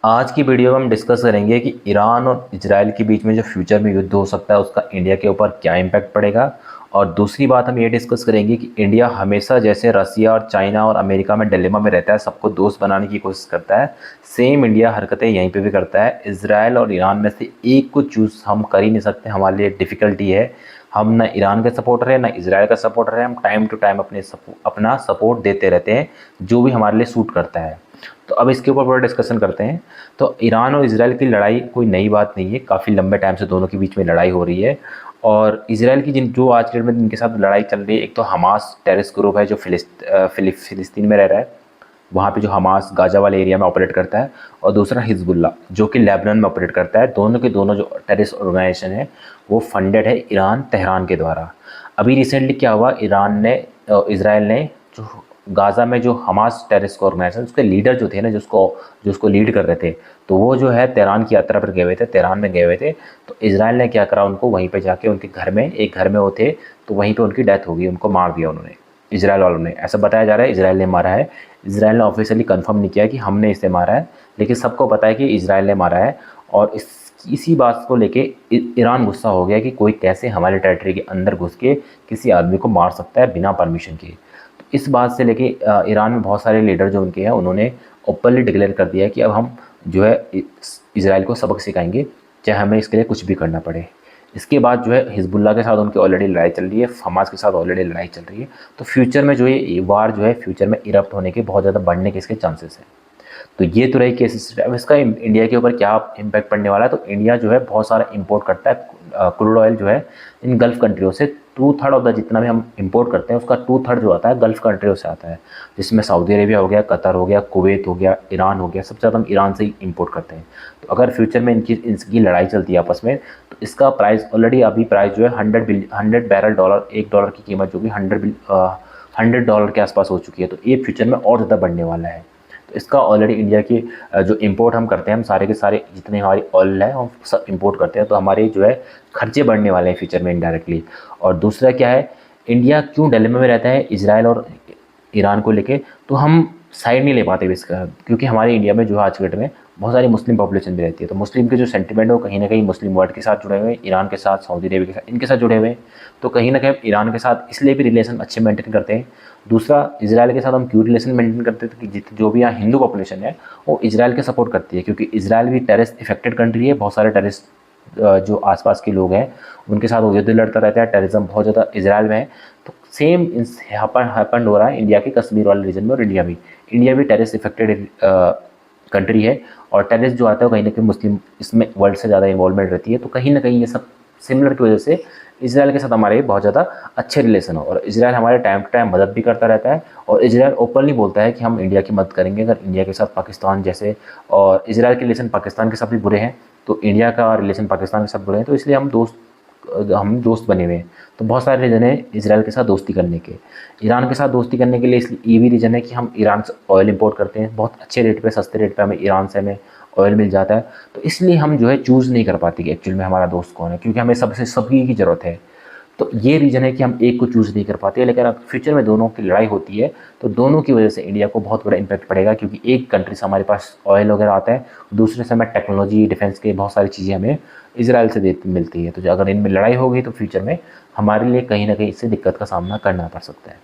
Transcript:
आज की वीडियो में हम डिस्कस करेंगे कि ईरान और इजराइल के बीच में जो फ्यूचर में युद्ध हो सकता है उसका इंडिया के ऊपर क्या इम्पैक्ट पड़ेगा। और दूसरी बात हम ये डिस्कस करेंगे कि इंडिया हमेशा जैसे रसिया और चाइना और अमेरिका में डिलेमा में रहता है, सबको दोस्त बनाने की कोशिश करता है, सेम इंडिया हरकतें यहीं पे भी करता है। इजराइल और ईरान में से एक को चूज़ हम कर ही नहीं सकते, हमारे लिए डिफ़िकल्टी है। हम ना ईरान के सपोर्टर हैं ना इजराइल का सपोर्टर है, हम टाइम टू टाइम अपना सपोर्ट देते रहते हैं जो भी हमारे लिए सूट करता है। तो अब इसके ऊपर पूरा डिस्कशन करते हैं। तो ईरान और इजराइल की लड़ाई कोई नई बात नहीं है, काफ़ी लंबे टाइम से दोनों के बीच में लड़ाई हो रही है। और इजराइल की जो आज के डेट में जिनके साथ लड़ाई चल रही है, एक तो हमास टेररिस्ट ग्रुप है जो फ़िलिस्तीन में रह रहा है, वहाँ पे जो हमास गाज़ा वाले एरिया में ऑपरेट करता है, और दूसरा हिजबुल्ला जो कि लेबनान में ऑपरेट करता है। दोनों के दोनों जो टेररिस्ट ऑर्गेनाइजेशन है वो फंडेड है ईरान तेहरान के द्वारा। अभी रिसेंटली क्या हुआ, ईरान ने इजराइल ने जो गाज़ा में जो हमास टेररिस्ट ऑर्गेनाइजेशन उसके लीडर जो थे ना, जो उसको लीड कर रहे थे, तो वो जो है तेहरान की यात्रा पर गए हुए थे, तेहरान में गए हुए थे। तो इजराइल ने क्या करा, उनको वहीं पे जाके उनके घर में, एक घर में वो थे, तो वहीं पे उनकी डेथ हो गई, उनको मार दिया उन्होंने, इजराइल वालों ने। ऐसा बताया जा रहा है इजराइल ने मारा है। इजराइल ने ऑफिशियली कंफर्म नहीं किया कि हमने इसे मारा है, लेकिन सबको पता है कि इजराइल ने मारा है। और इसी बात को लेके ईरान गुस्सा हो गया कि कोई कैसे हमारे टेरिटरी के अंदर घुस के किसी आदमी को मार सकता है बिना परमिशन के। तो इस बात से लेके ईरान में बहुत सारे लीडर जो उनके हैं, उन्होंने ओपनली डिक्लेयर कर दिया है कि अब हम जो है इजराइल को सबक सिखाएंगे, चाहे हमें इसके लिए कुछ भी करना पड़े। इसके बाद जो है हिजबुल्ला के साथ उनकी ऑलरेडी लड़ाई चल रही है, हमास के साथ ऑलरेडी लड़ाई चल रही है। तो फ्यूचर में जो ये वार जो है फ्यूचर में इरप्ट होने के, बहुत ज़्यादा बढ़ने के इसके चांसेस हैं। तो ये तो रही केस। अब इसका इंडिया के ऊपर क्या इम्पैक्ट पड़ने वाला है, तो इंडिया जो है बहुत सारा इंपोर्ट करता है क्रूड ऑयल जो है इन गल्फ़ कंट्रियों से। 2/3 ऑफ द जितना भी हम इंपोर्ट करते हैं उसका 2/3 जो आता है गल्फ़ कंट्रियों से आता है, जिसमें सऊदी अरेबिया हो गया, कतर हो गया, कुवैत हो गया, ईरान हो गया। सबसे ज़्यादा हम ईरान से ही इंपोर्ट करते हैं। तो अगर फ्यूचर में इनकी लड़ाई चलती है आपस में, तो इसका प्राइस ऑलरेडी अभी प्राइस जो है 100 बैरल डॉलर, $1 की कीमत जो कि $100 के आसपास हो चुकी है। तो ये फ्यूचर में और ज़्यादा बढ़ने वाला है। तो इसका ऑलरेडी इंडिया की जो इंपोर्ट हम करते हैं, हम सारे के सारे जितने हमारी ऑयल है हम सब इंपोर्ट करते हैं, तो हमारे जो है खर्चे बढ़ने वाले हैं फ्यूचर में इनडायरेक्टली। और दूसरा क्या है, इंडिया क्यों डिलेमा में रहता है इजराइल और ईरान को लेके, तो हम साइड नहीं ले पाते इसका, क्योंकि हमारे इंडिया में जो है आज के डेट में बहुत सारी मुस्लिम पॉपुलेशन भी रहती है। तो मुस्लिम के जो सेंटिमेंट है वो कहीं ना कहीं मुस्लिम वर्ल्ड के साथ जुड़े हुए हैं, ईरान के साथ, सऊदी अरेबिया के साथ, इनके साथ जुड़े हुए हैं। तो कहीं ना कहीं ईरान के साथ इसलिए भी रिलेशन अच्छे मेंटेन करते हैं। दूसरा, इजराइल के साथ हम क्यों रिलेशन मेंटेन करते हैं, कि जो भी यहाँ हिंदू पॉपुलेशन है वो इजराइल के सपोर्ट करती है, क्योंकि इजराइल भी टेररिस्ट इफेक्टेड कंट्री है। बहुत सारे टेररिस्ट जो आसपास के लोग हैं उनके साथ वो युद्ध लड़ता रहता है, टेररिज्म बहुत ज़्यादा इजराइल में है। तो सेम हैपन हो रहा है इंडिया के कश्मीर वाले रीजन में। और इंडिया भी टेररिस्ट इफेक्टेड कंट्री है, और टेररिस्ट जो आता है कहीं ना कहीं मुस्लिम इसमें वर्ल्ड से ज़्यादा इन्वॉल्वमेंट रहती है। तो कहीं ना कहीं ये सब सिमिलर की वजह से इजराइल के साथ हमारे बहुत ज़्यादा अच्छे रिलेशन हो, और इजराइल हमारे टाइम टू टाइम मदद भी करता रहता है। और इजराइल ओपनली बोलता है कि हम इंडिया की मदद करेंगे अगर इंडिया के साथ पाकिस्तान जैसे, और इजराइल के रिलेशन पाकिस्तान के साथ भी बुरे हैं, तो इंडिया का रिलेशन पाकिस्तान के साथ बुरे हैं, तो इसलिए हम दोस्त बने हुए हैं। तो बहुत सारे रीज़न है इजराइल के साथ दोस्ती करने के। ईरान के साथ दोस्ती करने के लिए इसलिए ये भी रीज़न है कि हम ईरान से ऑयल इंपोर्ट करते हैं, बहुत अच्छे रेट पे, सस्ते रेट पे हमें ईरान से हमें ऑयल मिल जाता है। तो इसलिए हम जो है चूज़ नहीं कर पाते कि एक्चुअल में हमारा दोस्त कौन है, क्योंकि हमें सभी की ज़रूरत है। तो ये रीज़न है कि हम एक को चूज़ नहीं कर पाते। लेकिन अगर फ्यूचर में दोनों की लड़ाई होती है तो दोनों की वजह से इंडिया को बहुत बड़ा इम्पैक्ट पड़ेगा, क्योंकि एक कंट्री से हमारे पास ऑयल वगैरह आता है, दूसरे से हमें टेक्नोलॉजी, डिफेंस के बहुत सारी चीज़ें हमें इजराइल से मिलती है। तो अगर इनमें लड़ाई होगी तो फ्यूचर में हमारे लिए कहीं ना कहीं इससे दिक्कत का सामना करना पड़ सकता है।